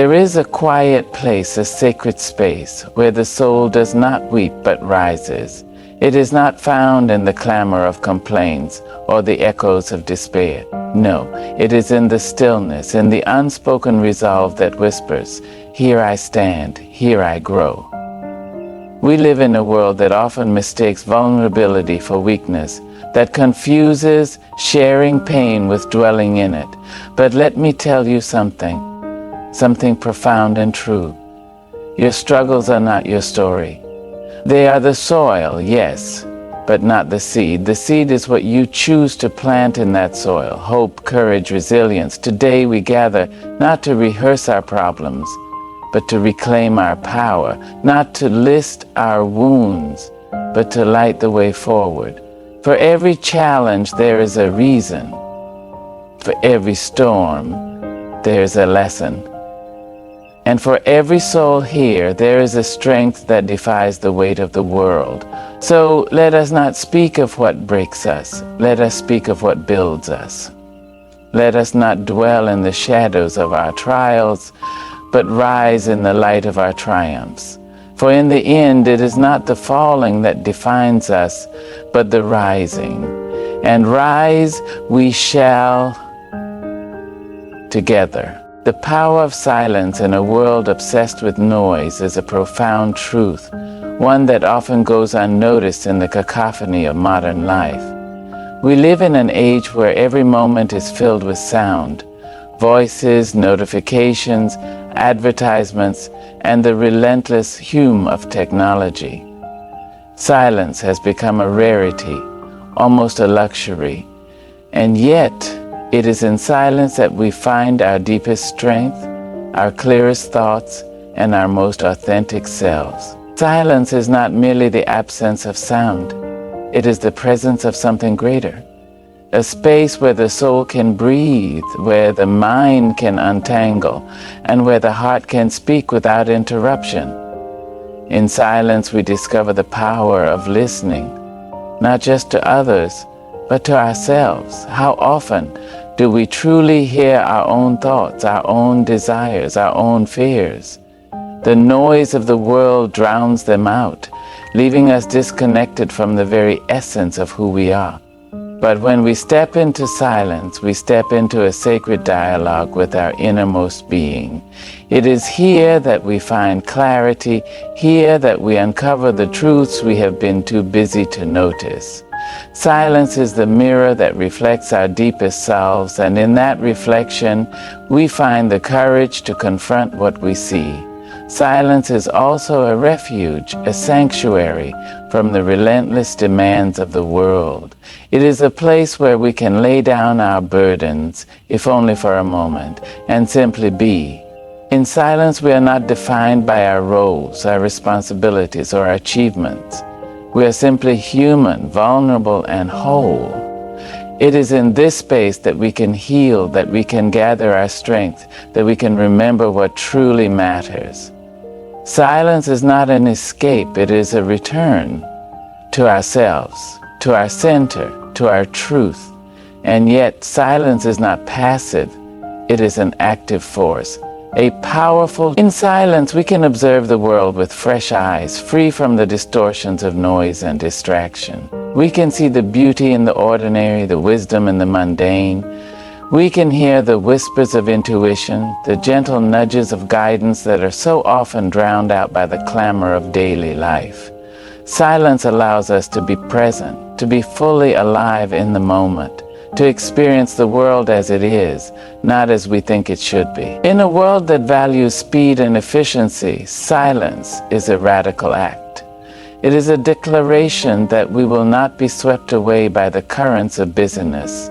There is a quiet place, a sacred space, where the soul does not weep but rises. It is not found in the clamor of complaints or the echoes of despair. No, it is in the stillness, in the unspoken resolve that whispers, "Here I stand, here I grow." We live in a world that often mistakes vulnerability for weakness, that confuses sharing pain with dwelling in it. But let me tell you something profound and true. Your struggles are not your story. They are the soil, yes, but not the seed. The seed is what you choose to plant in that soil: hope, courage, resilience. Today we gather not to rehearse our problems, but to reclaim our power, not to list our wounds, but to light the way forward. For every challenge there is a reason. For every storm there is a lesson. And for every soul here, there is a strength that defies the weight of the world. So let us not speak of what breaks us. Let us speak of what builds us. Let us not dwell in the shadows of our trials, but rise in the light of our triumphs. For in the end, it is not the falling that defines us, but the rising. And rise we shall together. The power of silence in a world obsessed with noise is a profound truth, one that often goes unnoticed in the cacophony of modern life. We live in an age where every moment is filled with sound, voices, notifications, advertisements, and the relentless hum of technology. Silence has become a rarity, almost a luxury, and yet it is in silence that we find our deepest strength, our clearest thoughts, and our most authentic selves. Silence is not merely the absence of sound. It is the presence of something greater. A space where the soul can breathe, where the mind can untangle, and where the heart can speak without interruption. In silence, we discover the power of listening, not just to others, but to ourselves. How often do we truly hear our own thoughts, our own desires, our own fears? The noise of the world drowns them out, leaving us disconnected from the very essence of who we are. But when we step into silence, we step into a sacred dialogue with our innermost being. It is here that we find clarity, here that we uncover the truths we have been too busy to notice. Silence is the mirror that reflects our deepest selves, and in that reflection, we find the courage to confront what we see. Silence is also a refuge, a sanctuary from the relentless demands of the world. It is a place where we can lay down our burdens, if only for a moment, and simply be. In silence, we are not defined by our roles, our responsibilities, or our achievements. We are simply human, vulnerable, and whole. It is in this space that we can heal, that we can gather our strength, that we can remember what truly matters. Silence is not an escape, it is a return to ourselves, to our center, to our truth. And yet, silence is not passive, it is an active force. In silence, we can observe the world with fresh eyes, free from the distortions of noise and distraction. We can see the beauty in the ordinary, the wisdom in the mundane. We can hear the whispers of intuition, the gentle nudges of guidance that are so often drowned out by the clamor of daily life. Silence allows us to be present, to be fully alive in the moment, to experience the world as it is, not as we think it should be. In a world that values speed and efficiency, silence is a radical act. It is a declaration that we will not be swept away by the currents of busyness,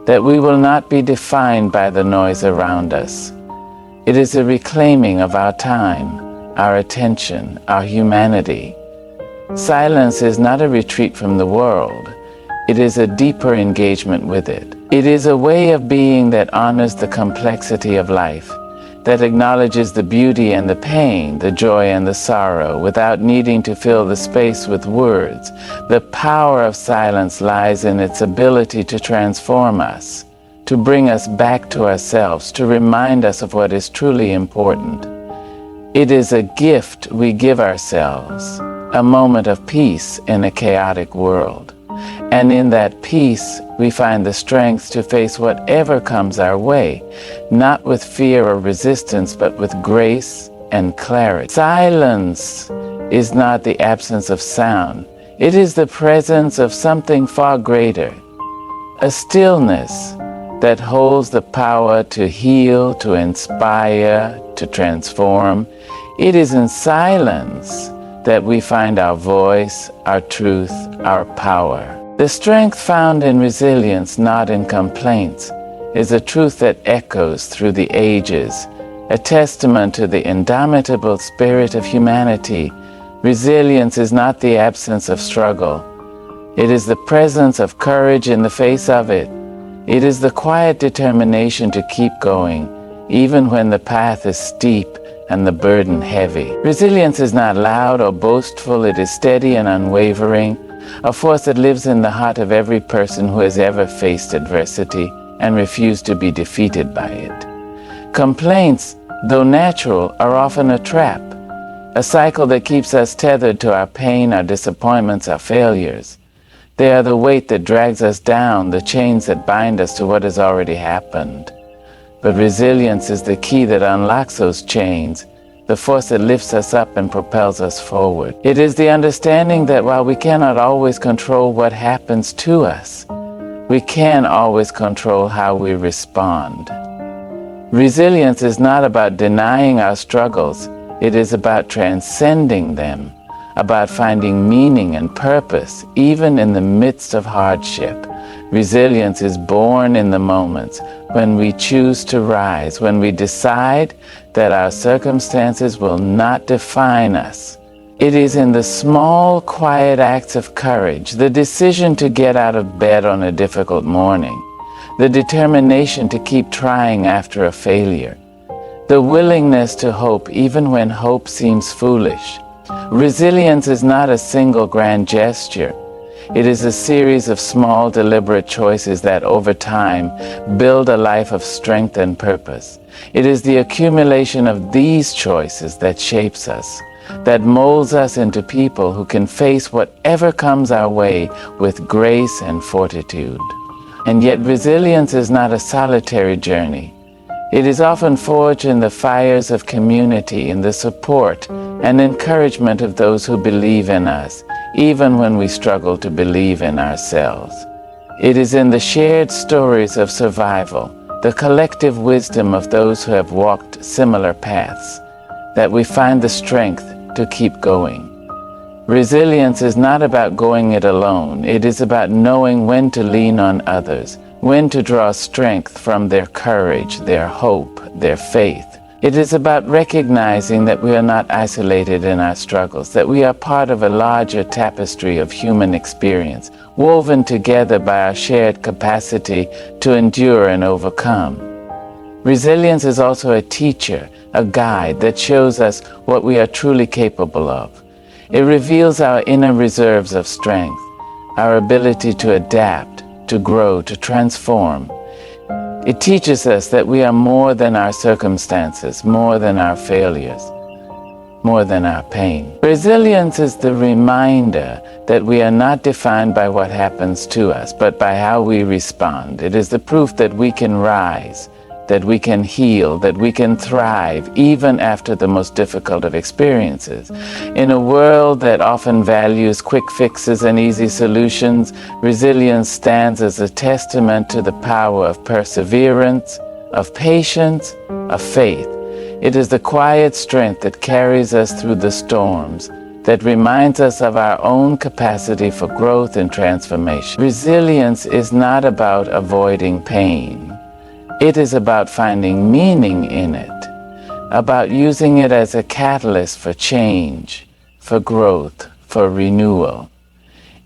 that we will not be defined by the noise around us. It is a reclaiming of our time, our attention, our humanity. Silence is not a retreat from the world. It is a deeper engagement with it. It is a way of being that honors the complexity of life, that acknowledges the beauty and the pain, the joy and the sorrow, without needing to fill the space with words. The power of silence lies in its ability to transform us, to bring us back to ourselves, to remind us of what is truly important. It is a gift we give ourselves, a moment of peace in a chaotic world. And in that peace, we find the strength to face whatever comes our way, not with fear or resistance, but with grace and clarity. Silence is not the absence of sound. It is the presence of something far greater, a stillness that holds the power to heal, to inspire, to transform. It is in silence that we find our voice, our truth, our power. The strength found in resilience, not in complaints, is a truth that echoes through the ages, a testament to the indomitable spirit of humanity. Resilience is not the absence of struggle. It is the presence of courage in the face of it. It is the quiet determination to keep going, even when the path is steep and the burden heavy. Resilience is not loud or boastful. It is steady and unwavering, a force that lives in the heart of every person who has ever faced adversity and refused to be defeated by it. Complaints, though natural, are often a trap, a cycle that keeps us tethered to our pain, our disappointments, our failures. They are the weight that drags us down, the chains that bind us to what has already happened. But resilience is the key that unlocks those chains, the force that lifts us up and propels us forward. It is the understanding that while we cannot always control what happens to us, we can always control how we respond. Resilience is not about denying our struggles. It is about transcending them, about finding meaning and purpose, even in the midst of hardship. Resilience is born in the moments when we choose to rise, when we decide that our circumstances will not define us. It is in the small, quiet acts of courage, the decision to get out of bed on a difficult morning, the determination to keep trying after a failure, the willingness to hope even when hope seems foolish. Resilience is not a single grand gesture. It is a series of small, deliberate choices that over time build a life of strength and purpose. It is the accumulation of these choices that shapes us, that molds us into people who can face whatever comes our way with grace and fortitude. And yet resilience is not a solitary journey. It is often forged in the fires of community, in the support and encouragement of those who believe in us, even when we struggle to believe in ourselves. It is in the shared stories of survival, the collective wisdom of those who have walked similar paths, that we find the strength to keep going. Resilience is not about going it alone. It is about knowing when to lean on others, when to draw strength from their courage, their hope, their faith. It is about recognizing that we are not isolated in our struggles, that we are part of a larger tapestry of human experience, woven together by our shared capacity to endure and overcome. Resilience is also a teacher, a guide that shows us what we are truly capable of. It reveals our inner reserves of strength, our ability to adapt, to grow, to transform. It teaches us that we are more than our circumstances, more than our failures, more than our pain. Resilience is the reminder that we are not defined by what happens to us, but by how we respond. It is the proof that we can rise, that we can heal, that we can thrive even after the most difficult of experiences. In a world that often values quick fixes and easy solutions, resilience stands as a testament to the power of perseverance, of patience, of faith. It is the quiet strength that carries us through the storms, that reminds us of our own capacity for growth and transformation. Resilience is not about avoiding pain. It is about finding meaning in it, about using it as a catalyst for change, for growth, for renewal.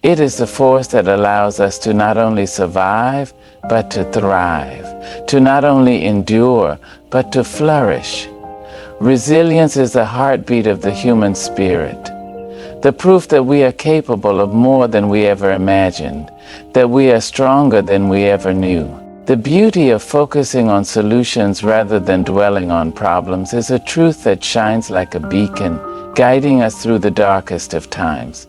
It is the force that allows us to not only survive, but to thrive, to not only endure, but to flourish. Resilience is the heartbeat of the human spirit, the proof that we are capable of more than we ever imagined, that we are stronger than we ever knew. The beauty of focusing on solutions rather than dwelling on problems is a truth that shines like a beacon, guiding us through the darkest of times.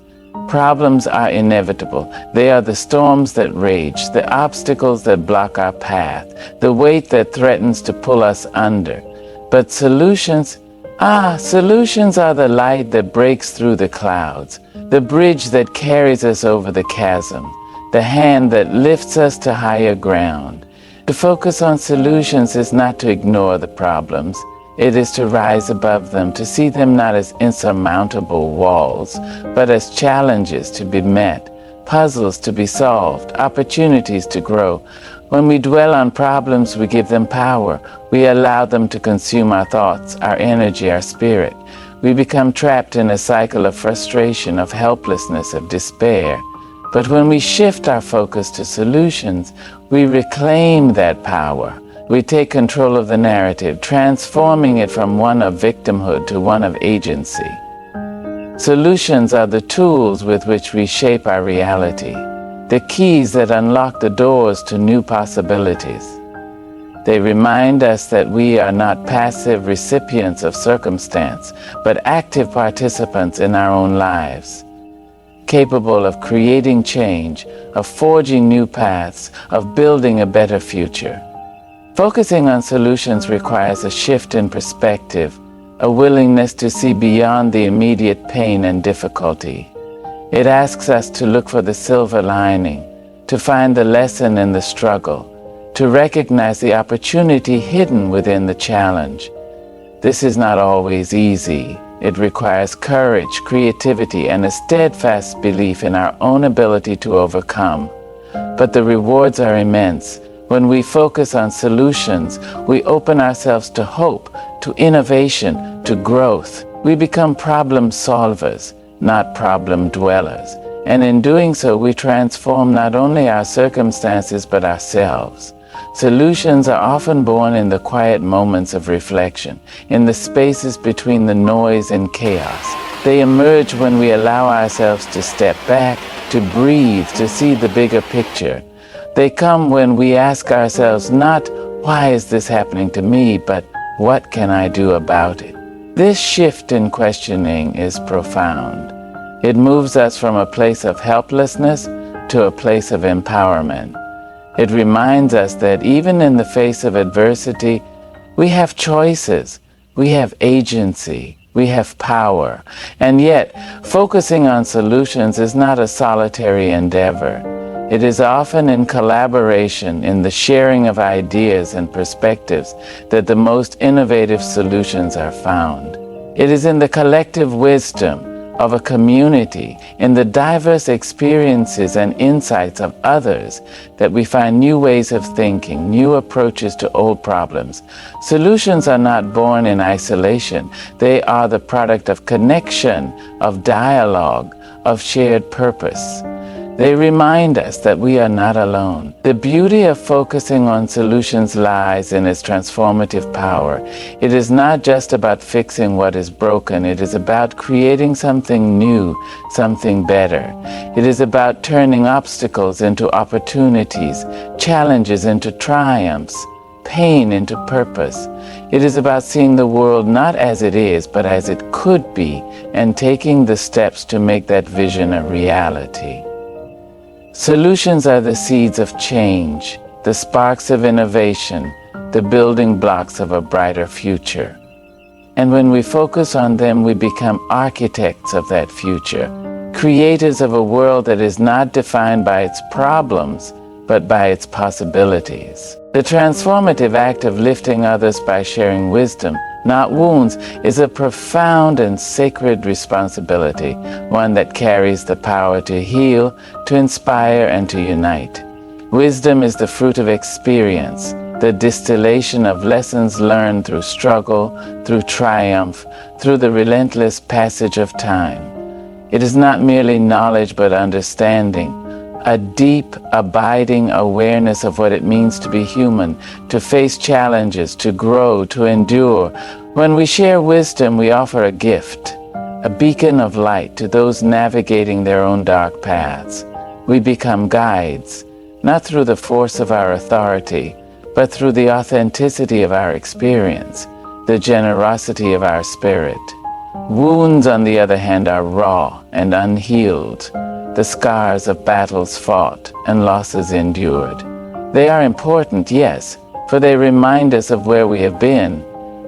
Problems are inevitable. They are the storms that rage, the obstacles that block our path, the weight that threatens to pull us under. But solutions are the light that breaks through the clouds, the bridge that carries us over the chasm, the hand that lifts us to higher ground. To focus on solutions is not to ignore the problems. It is to rise above them, to see them not as insurmountable walls, but as challenges to be met, puzzles to be solved, opportunities to grow. When we dwell on problems, we give them power. We allow them to consume our thoughts, our energy, our spirit. We become trapped in a cycle of frustration, of helplessness, of despair. But when we shift our focus to solutions, we reclaim that power. We take control of the narrative, transforming it from one of victimhood to one of agency. Solutions are the tools with which we shape our reality, the keys that unlock the doors to new possibilities. They remind us that we are not passive recipients of circumstance, but active participants in our own lives, capable of creating change, of forging new paths, of building a better future. Focusing on solutions requires a shift in perspective, a willingness to see beyond the immediate pain and difficulty. It asks us to look for the silver lining, to find the lesson in the struggle, to recognize the opportunity hidden within the challenge. This is not always easy. It requires courage, creativity, and a steadfast belief in our own ability to overcome. But the rewards are immense. When we focus on solutions, we open ourselves to hope, to innovation, to growth. We become problem solvers, not problem dwellers. And in doing so, we transform not only our circumstances, but ourselves. Solutions are often born in the quiet moments of reflection, in the spaces between the noise and chaos. They emerge when we allow ourselves to step back, to breathe, to see the bigger picture. They come when we ask ourselves not, why is this happening to me, but what can I do about it? This shift in questioning is profound. It moves us from a place of helplessness to a place of empowerment. It reminds us that even in the face of adversity, we have choices, we have agency, we have power. And yet, focusing on solutions is not a solitary endeavor. It is often in collaboration, in the sharing of ideas and perspectives, that the most innovative solutions are found. It is in the collective wisdom of a community, in the diverse experiences and insights of others, that we find new ways of thinking, new approaches to old problems. Solutions are not born in isolation. They are the product of connection, of dialogue, of shared purpose. They remind us that we are not alone. The beauty of focusing on solutions lies in its transformative power. It is not just about fixing what is broken. It is about creating something new, something better. It is about turning obstacles into opportunities, challenges into triumphs, pain into purpose. It is about seeing the world not as it is, but as it could be, and taking the steps to make that vision a reality. Solutions are the seeds of change, the sparks of innovation, the building blocks of a brighter future. And when we focus on them, we become architects of that future, creators of a world that is not defined by its problems, but by its possibilities. The transformative act of lifting others by sharing wisdom, not wounds, is a profound and sacred responsibility, one that carries the power to heal, to inspire, and to unite. Wisdom is the fruit of experience, the distillation of lessons learned through struggle, through triumph, through the relentless passage of time. It is not merely knowledge but understanding, a deep, abiding awareness of what it means to be human, to face challenges, to grow, to endure. When we share wisdom, we offer a gift, a beacon of light to those navigating their own dark paths. We become guides, not through the force of our authority, but through the authenticity of our experience, the generosity of our spirit. Wounds, on the other hand, are raw and unhealed, the scars of battles fought and losses endured. They are important, yes, for they remind us of where we have been,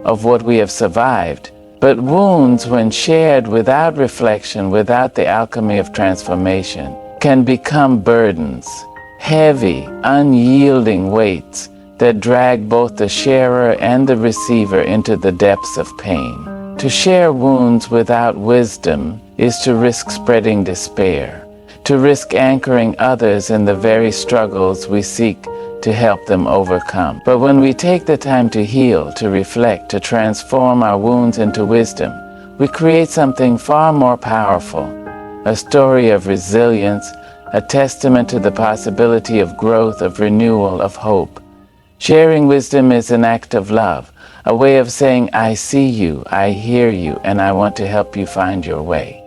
of what we have survived. But wounds, when shared without reflection, without the alchemy of transformation, can become burdens, heavy, unyielding weights that drag both the sharer and the receiver into the depths of pain. To share wounds without wisdom is to risk spreading despair, to risk anchoring others in the very struggles we seek to help them overcome. But when we take the time to heal, to reflect, to transform our wounds into wisdom, we create something far more powerful, a story of resilience, a testament to the possibility of growth, of renewal, of hope. Sharing wisdom is an act of love, a way of saying, I see you, I hear you, and I want to help you find your way.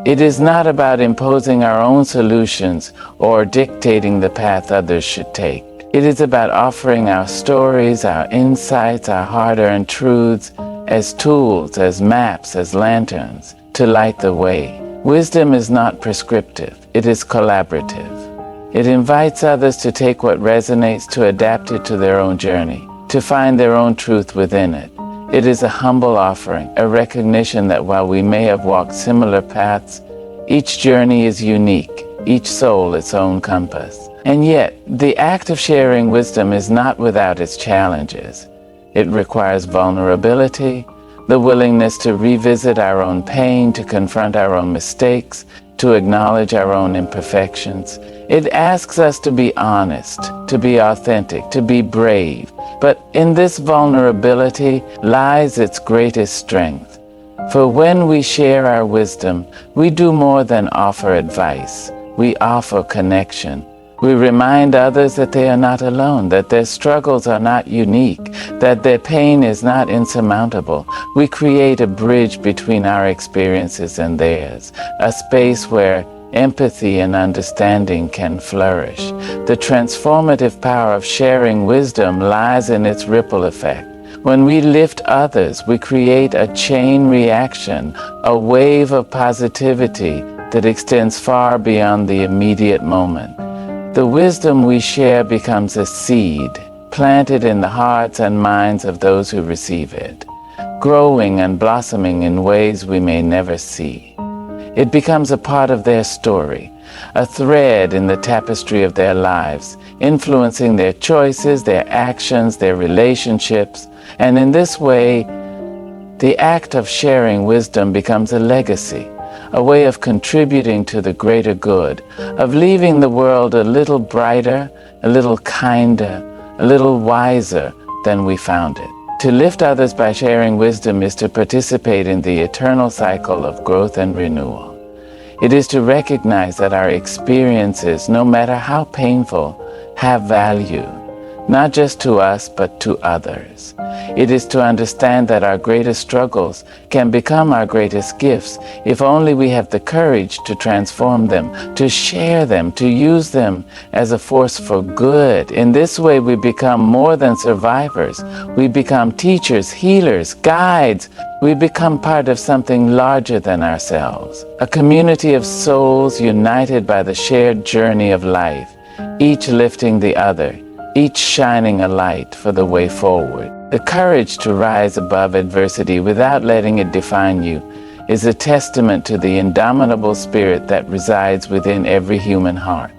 It is not about imposing our own solutions or dictating the path others should take. It is about offering our stories, our insights, our hard-earned truths as tools, as maps, as lanterns to light the way. Wisdom is not prescriptive, it is collaborative. It invites others to take what resonates, to adapt it to their own journey, to find their own truth within it. It is a humble offering, a recognition that while we may have walked similar paths, each journey is unique, each soul its own compass. And yet, the act of sharing wisdom is not without its challenges. It requires vulnerability, the willingness to revisit our own pain, to confront our own mistakes, to acknowledge our own imperfections. It asks us to be honest, to be authentic, to be brave. But in this vulnerability lies its greatest strength. For when we share our wisdom, we do more than offer advice. We offer connection. We remind others that they are not alone, that their struggles are not unique, that their pain is not insurmountable. We create a bridge between our experiences and theirs, a space where empathy and understanding can flourish. The transformative power of sharing wisdom lies in its ripple effect. When we lift others, we create a chain reaction, a wave of positivity that extends far beyond the immediate moment. The wisdom we share becomes a seed, planted in the hearts and minds of those who receive it, growing and blossoming in ways we may never see. It becomes a part of their story, a thread in the tapestry of their lives, influencing their choices, their actions, their relationships. And in this way, the act of sharing wisdom becomes a legacy, a way of contributing to the greater good, of leaving the world a little brighter, a little kinder, a little wiser than we found it. To lift others by sharing wisdom is to participate in the eternal cycle of growth and renewal. It is to recognize that our experiences, no matter how painful, have value, not just to us, but to others. It is to understand that our greatest struggles can become our greatest gifts if only we have the courage to transform them, to share them, to use them as a force for good. In this way, we become more than survivors. We become teachers, healers, guides. We become part of something larger than ourselves, a community of souls united by the shared journey of life, each lifting the other, each shining a light for the way forward. The courage to rise above adversity without letting it define you is a testament to the indomitable spirit that resides within every human heart.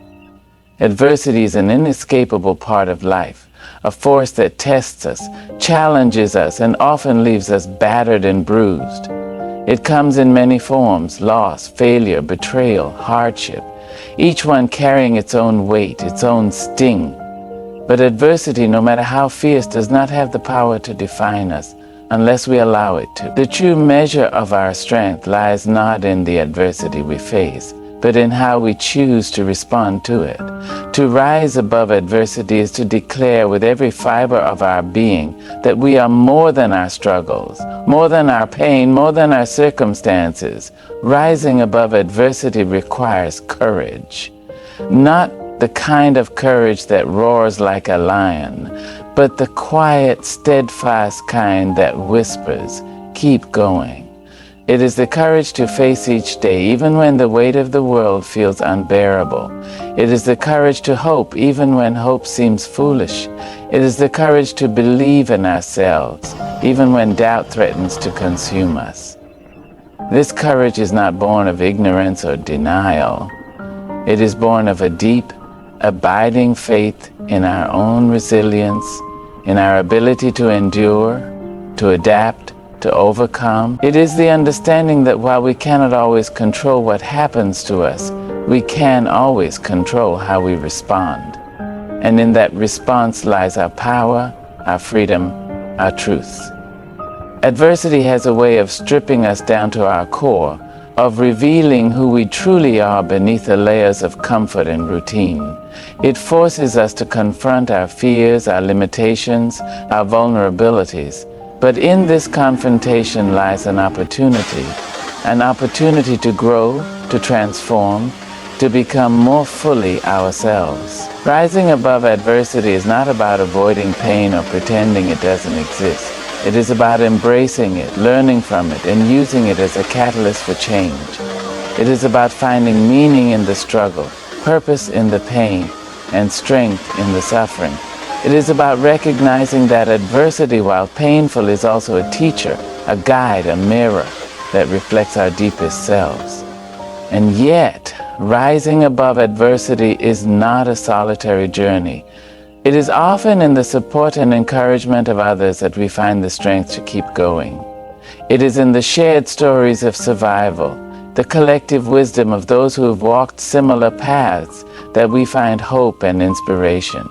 Adversity is an inescapable part of life, a force that tests us, challenges us, and often leaves us battered and bruised. It comes in many forms: loss, failure, betrayal, hardship, each one carrying its own weight, its own sting. But adversity, no matter how fierce, does not have the power to define us unless we allow it to. The true measure of our strength lies not in the adversity we face, but in how we choose to respond to it. To rise above adversity is to declare with every fiber of our being that we are more than our struggles, more than our pain, more than our circumstances. Rising above adversity requires courage, not the kind of courage that roars like a lion, but the quiet, steadfast kind that whispers, "Keep going." It is the courage to face each day even when the weight of the world feels unbearable. It is the courage to hope even when hope seems foolish. It is the courage to believe in ourselves even when doubt threatens to consume us. This courage is not born of ignorance or denial. It is born of a deep, abiding faith in our own resilience, in our ability to endure, to adapt, to overcome. It is the understanding that while we cannot always control what happens to us, we can always control how we respond. And in that response lies our power, our freedom, our truth. Adversity has a way of stripping us down to our core, of revealing who we truly are beneath the layers of comfort and routine. It forces us to confront our fears, our limitations, our vulnerabilities. But in this confrontation lies an opportunity to grow, to transform, to become more fully ourselves. Rising above adversity is not about avoiding pain or pretending it doesn't exist. It is about embracing it, learning from it, and using it as a catalyst for change. It is about finding meaning in the struggle, purpose in the pain, and strength in the suffering. It is about recognizing that adversity, while painful, is also a teacher, a guide, a mirror that reflects our deepest selves. And yet, rising above adversity is not a solitary journey. It is often in the support and encouragement of others that we find the strength to keep going. It is in the shared stories of survival, the collective wisdom of those who have walked similar paths, that we find hope and inspiration.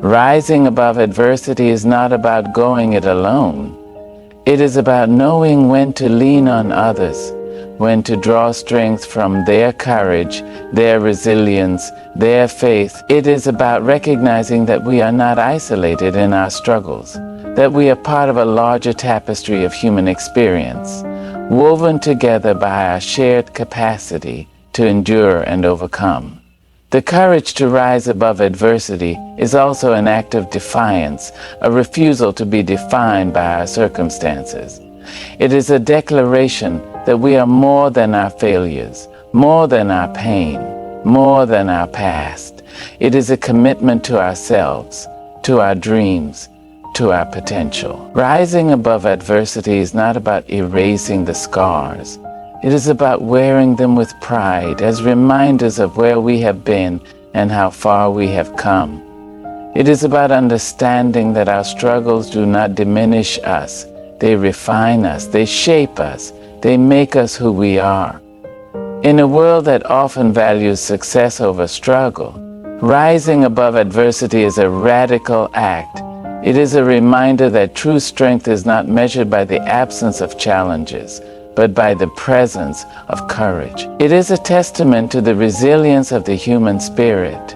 Rising above adversity is not about going it alone. It is about knowing when to lean on others, when to draw strength from their courage, their resilience, their faith. It is about recognizing that we are not isolated in our struggles, that we are part of a larger tapestry of human experience, woven together by our shared capacity to endure and overcome. The courage to rise above adversity is also an act of defiance, a refusal to be defined by our circumstances. It is a declaration that we are more than our failures, more than our pain, more than our past. It is a commitment to ourselves, to our dreams, to our potential. Rising above adversity is not about erasing the scars. It is about wearing them with pride as reminders of where we have been and how far we have come. It is about understanding that our struggles do not diminish us. They refine us, they shape us, they make us who we are. In a world that often values success over struggle, rising above adversity is a radical act. It is a reminder that true strength is not measured by the absence of challenges, but by the presence of courage. It is a testament to the resilience of the human spirit,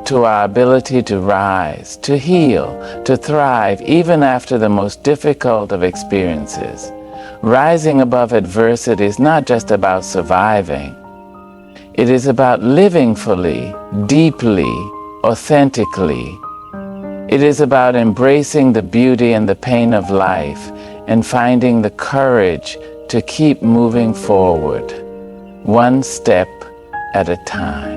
to our ability to rise, to heal, to thrive, even after the most difficult of experiences. Rising above adversity is not just about surviving. It is about living fully, deeply, authentically. It is about embracing the beauty and the pain of life and finding the courage to keep moving forward, one step at a time.